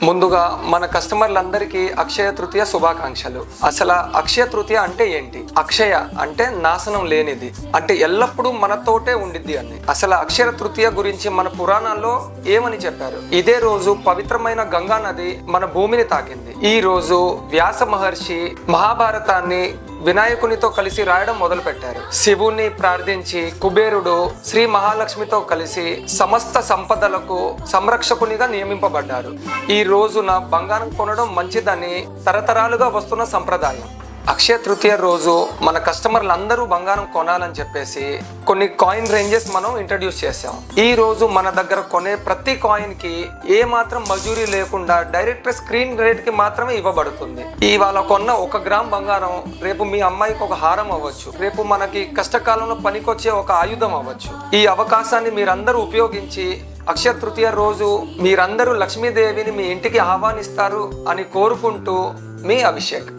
ముందుగా మన కస్టమర్లందరికీ అక్షయ తృతీయ శుభాకాంక్షలు. అసలు అక్షయ తృతీయ అంటే ఏంటి? అక్షయ అంటే నాశనం లేనిది, అంటే ఎల్లప్పుడూ మనతోటే ఉండిద్ది అని. అసలు అక్షయ తృతీయ గురించి మన పురాణాల్లో ఏమని చెప్పారు? ఇదే రోజు పవిత్రమైన గంగా నది మన భూమిని తాకింది. ఈ రోజు వ్యాస మహర్షి మహాభారతాన్ని వినాయకునితో కలిసి రాయడం మొదలు పెట్టారు. శివుని ప్రార్థించి కుబేరుడు శ్రీ మహాలక్ష్మితో కలిసి సమస్త సంపదలకు సంరక్షకునిగా నియమింపబడ్డారు. ఈ రోజున బంగారం కొనడం మంచిదని తరతరాలుగా వస్తున్న సంప్రదాయం. అక్షయ తృతీయ రోజు మన కస్టమర్లు అందరూ బంగారం కొనాలని చెప్పేసి కొన్ని కాయిన్ రేంజెస్ మనం ఇంట్రడ్యూస్ చేసాం. ఈ రోజు మన దగ్గర కొనే ప్రతి కాయిన్ కి ఏ మాత్రం మజూరీ లేకుండా డైరెక్ట్ స్క్రీన్ రేట్ కి మాత్రమే ఇవ్వబడుతుంది. ఇవాళ కొన్న 1 గ్రామ్ బంగారం రేపు మీ అమ్మాయికి ఒక హారం అవ్వచ్చు, రేపు మనకి కష్టకాలంలో పనికొచ్చే ఒక ఆయుధం అవ్వచ్చు. ఈ అవకాశాన్ని మీరందరూ ఉపయోగించి అక్షయ తృతీయ రోజు మీరందరూ లక్ష్మీదేవిని మీ ఇంటికి ఆహ్వానిస్తారు అని కోరుకుంటూ మీ అభిషేక్.